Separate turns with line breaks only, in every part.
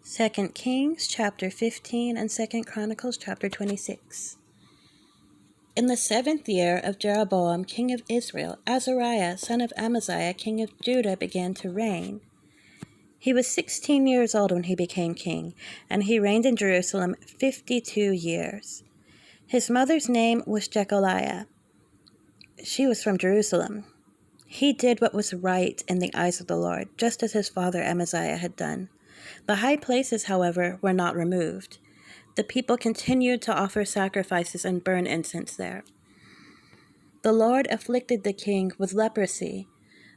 2 Kings chapter 15 and 2 Chronicles chapter 26. In the 7th year of Jeroboam king of Israel, Azariah son of Amaziah king of Judah began to reign. He was 16 years old when he became king, and he reigned in Jerusalem 52 years. His mother's name was Jecholiah. She was from Jerusalem. He did what was right in the eyes of the Lord, just as his father Amaziah had done. The high places, however, were not removed. The people continued to offer sacrifices and burn incense there. The Lord afflicted the king with leprosy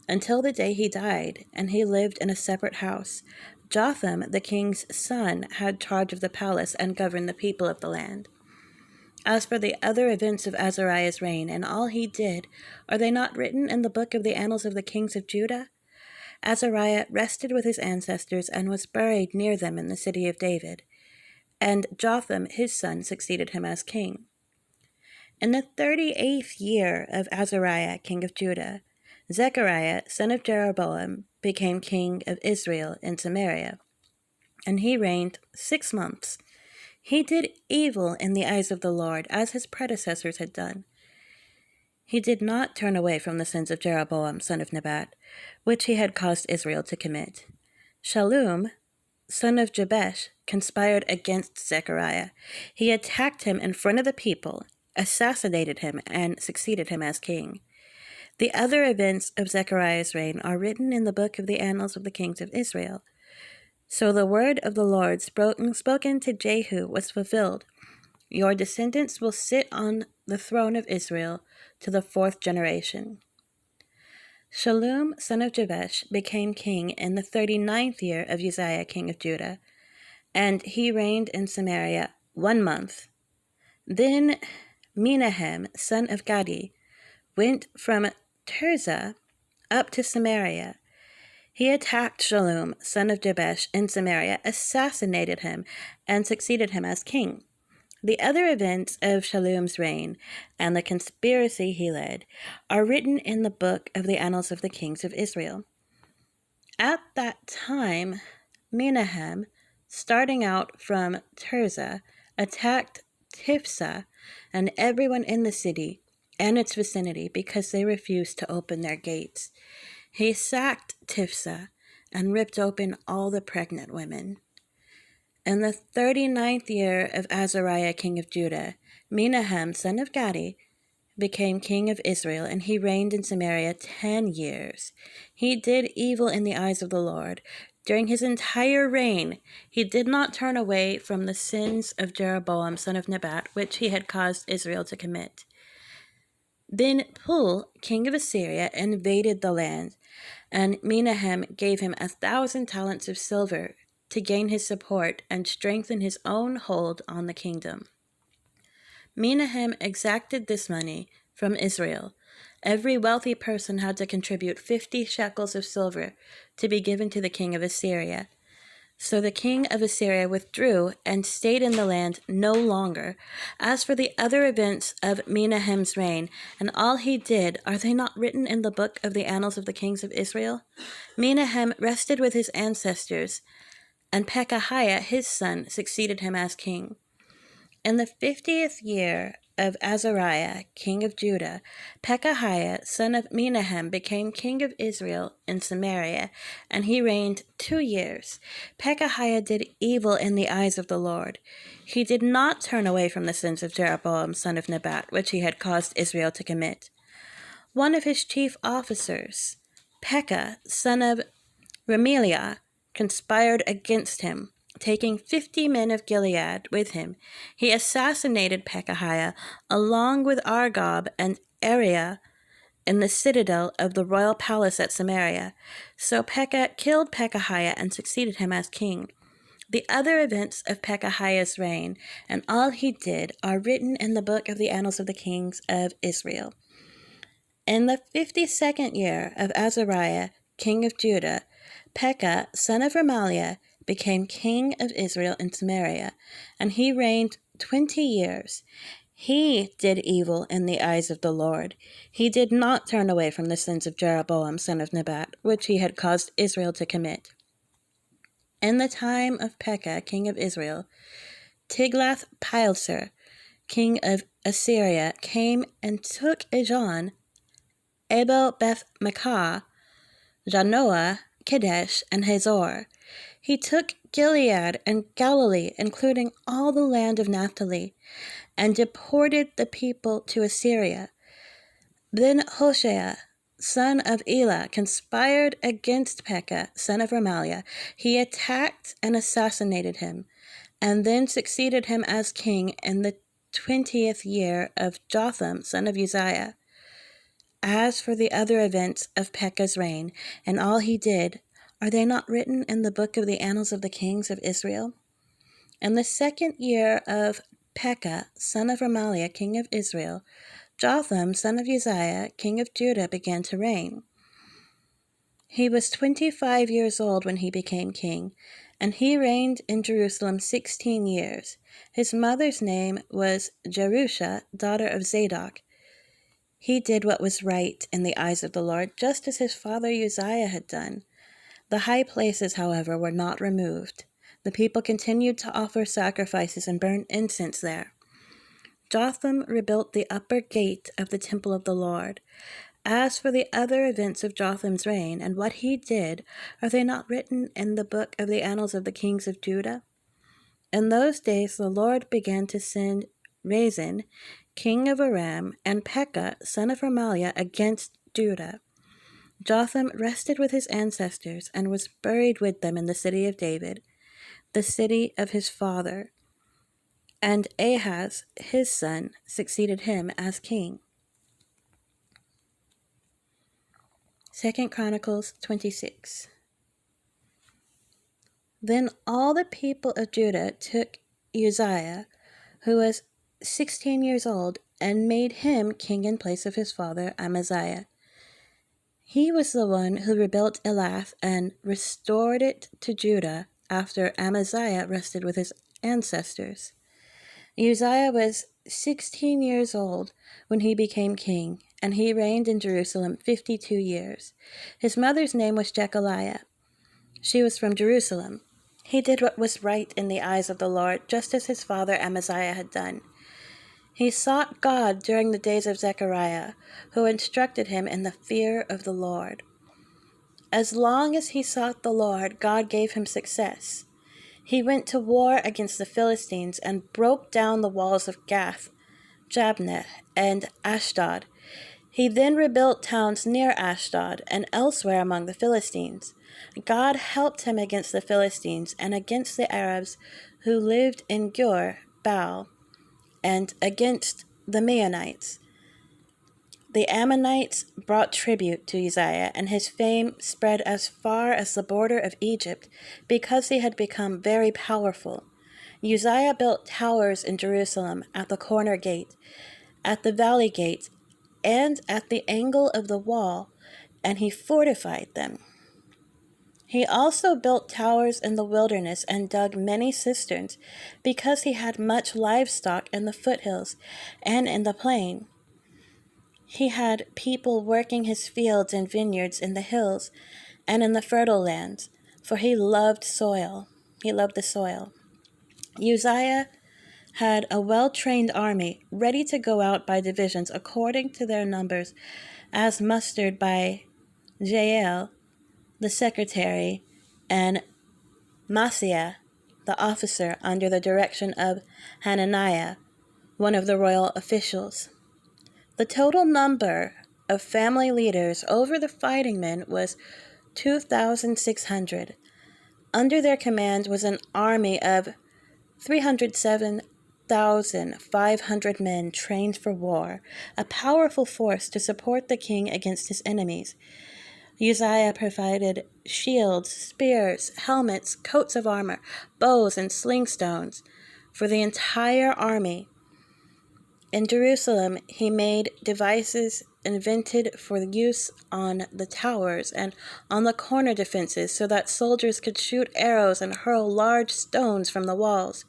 until the day he died, and he lived in a separate house. Jotham, the king's son, had charge of the palace and governed the people of the land. As for the other events of Azariah's reign and all he did, are they not written in the book of the annals of the kings of Judah? Azariah rested with his ancestors and was buried near them in the city of David, and Jotham his son succeeded him as king. In the 38th year of Azariah king of Judah, Zechariah son of Jeroboam became king of Israel in Samaria, and he reigned 6 months. He did evil in the eyes of the Lord, as his predecessors had done. He did not turn away from the sins of Jeroboam son of Nebat, which he had caused Israel to commit. Shallum, son of Jabesh, conspired against Zechariah. He attacked him in front of the people, assassinated him, and succeeded him as king. The other events of Zechariah's reign are written in the book of the annals of the kings of Israel. So the word of the Lord spoken to Jehu was fulfilled. Your descendants will sit on the throne of Israel to the 4th generation. Shallum, son of Jabesh, became king in the 39th year of Uzziah, king of Judah, and he reigned in Samaria 1 month. Then Menahem, son of Gadi, went from Tirzah up to Samaria. He attacked Shallum, son of Jabesh, in Samaria, assassinated him, and succeeded him as king. The other events of Shallum's reign and the conspiracy he led are written in the book of the annals of the kings of Israel. At that time, Menahem, starting out from Tirzah, attacked Tifsah and everyone in the city and its vicinity because they refused to open their gates. He sacked Tifsah and ripped open all the pregnant women. In the 39th year of Azariah king of Judah, Menahem son of Gadi became king of Israel, and he reigned in Samaria 10 years. He did evil in the eyes of the Lord. During his entire reign, he did not turn away from the sins of Jeroboam son of Nebat, which he had caused Israel to commit. Then Pul, king of Assyria, invaded the land, and Menahem gave him 1,000 talents of silver to gain his support and strengthen his own hold on the kingdom. Menahem exacted this money from Israel. Every wealthy person had to contribute 50 shekels of silver to be given to the king of Assyria. So the king of Assyria withdrew and stayed in the land no longer. As for the other events of Menahem's reign and all he did, are they not written in the book of the annals of the kings of Israel? Menahem rested with his ancestors, and Pekahiah his son succeeded him as king. In the 50th year of Azariah, king of Judah, Pekahiah, son of Menahem, became king of Israel in Samaria, and he reigned 2 years. Pekahiah did evil in the eyes of the Lord. He did not turn away from the sins of Jeroboam, son of Nebat, which he had caused Israel to commit. One of his chief officers, Pekah, son of Remaliah, conspired against him, taking 50 men of Gilead with him. He assassinated Pekahiah along with Argob and Ariah in the citadel of the royal palace at Samaria. So Pekah killed Pekahiah and succeeded him as king. The other events of Pekahiah's reign and all he did are written in the book of the annals of the kings of Israel. In the 52nd year of Azariah, king of Judah, Pekah, son of Remaliah, became king of Israel in Samaria, and he reigned 20 years. He did evil in the eyes of the Lord. He did not turn away from the sins of Jeroboam, son of Nebat, which he had caused Israel to commit. In the time of Pekah, king of Israel, Tiglath-Pileser, king of Assyria, came and took Ijon, Abel-Beth-Maachah, Janoah, Kedesh, and Hazor. He took Gilead and Galilee, including all the land of Naphtali, and deported the people to Assyria. Then Hoshea, son of Elah, conspired against Pekah, son of Remaliah. He attacked and assassinated him, and then succeeded him as king in the 20th year of Jotham, son of Uzziah. As for the other events of Pekah's reign, and all he did, are they not written in the book of the annals of the kings of Israel? In the 2nd year of Pekah, son of Remaliah, king of Israel, Jotham, son of Uzziah, king of Judah, began to reign. He was 25 years old when he became king, and he reigned in Jerusalem 16 years. His mother's name was Jerusha, daughter of Zadok. He did what was right in the eyes of the Lord, just as his father Uzziah had done. The high places, however, were not removed. The people continued to offer sacrifices and burn incense there. Jotham rebuilt the upper gate of the temple of the Lord. As for the other events of Jotham's reign and what he did, are they not written in the book of the annals of the kings of Judah? In those days the Lord began to send Rezin, king of Aram, and Pekah, son of Remaliah, against Judah. Jotham rested with his ancestors and was buried with them in the city of David, the city of his father. And Ahaz, his son, succeeded him as king. 2 Chronicles 26. Then all the people of Judah took Uzziah, who was 16 years old, and made him king in place of his father Amaziah. He was the one who rebuilt Elath and restored it to Judah after Amaziah rested with his ancestors. Uzziah was 16 years old when he became king, and he reigned in Jerusalem 52 years. His mother's name was Jechaliah. She was from Jerusalem. He did what was right in the eyes of the Lord, just as his father Amaziah had done. He sought God during the days of Zechariah, who instructed him in the fear of the Lord. As long as he sought the Lord, God gave him success. He went to war against the Philistines and broke down the walls of Gath, Jabneh, and Ashdod. He then rebuilt towns near Ashdod and elsewhere among the Philistines. God helped him against the Philistines and against the Arabs who lived in Gur, Baal, and against the Meunites. The Ammonites brought tribute to Uzziah, and his fame spread as far as the border of Egypt because he had become very powerful. Uzziah built towers in Jerusalem at the corner gate, at the valley gate, and at the angle of the wall, and he fortified them. He also built towers in the wilderness and dug many cisterns, because he had much livestock in the foothills and in the plain. He had people working his fields and vineyards in the hills and in the fertile lands, for he loved soil. He loved the soil. Uzziah had a well-trained army ready to go out by divisions according to their numbers, as mustered by Jael, the secretary, and Maaseiah, the officer, under the direction of Hananiah, one of the royal officials. The total number of family leaders over the fighting men was 2,600. Under their command was an army of 307,500 men trained for war, a powerful force to support the king against his enemies. Uzziah provided shields, spears, helmets, coats of armor, bows, and sling stones for the entire army. In Jerusalem, he made devices invented for use on the towers and on the corner defenses so that soldiers could shoot arrows and hurl large stones from the walls.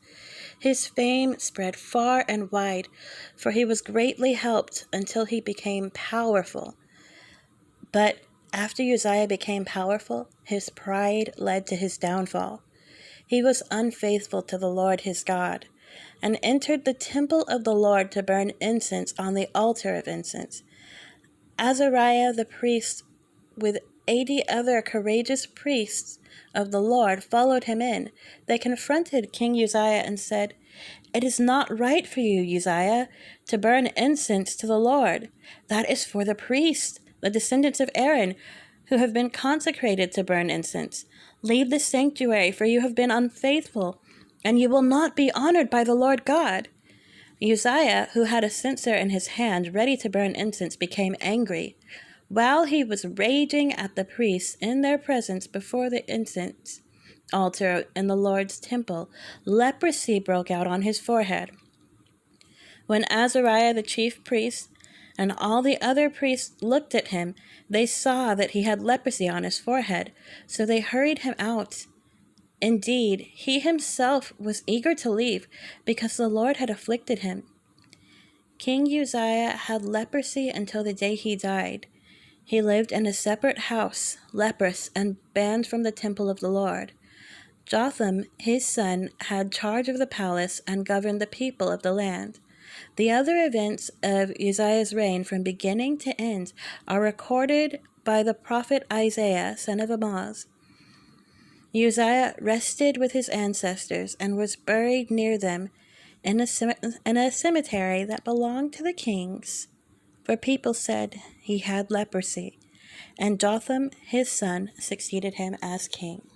His fame spread far and wide, for he was greatly helped until he became powerful. But after Uzziah became powerful, his pride led to his downfall. He was unfaithful to the Lord his God, and entered the temple of the Lord to burn incense on the altar of incense. Azariah the priest, with 80 other courageous priests of the Lord, followed him in. They confronted King Uzziah and said, "It is not right for you, Uzziah, to burn incense to the Lord. That is for the priests, the descendants of Aaron, who have been consecrated to burn incense. Leave the sanctuary, for you have been unfaithful, and you will not be honored by the Lord God." Uzziah, who had a censer in his hand ready to burn incense, became angry. While he was raging at the priests in their presence before the incense altar in the Lord's temple, leprosy broke out on his forehead. When Azariah the chief priest and all the other priests looked at him, they saw that he had leprosy on his forehead, so they hurried him out. Indeed, he himself was eager to leave, because the Lord had afflicted him. King Uzziah had leprosy until the day he died. He lived in a separate house, leprous and banned from the temple of the Lord. Jotham, his son, had charge of the palace and governed the people of the land. The other events of Uzziah's reign from beginning to end are recorded by the prophet Isaiah, son of Amoz. Uzziah rested with his ancestors and was buried near them in a cemetery that belonged to the kings, for people said he had leprosy, and Jotham, his son, succeeded him as king.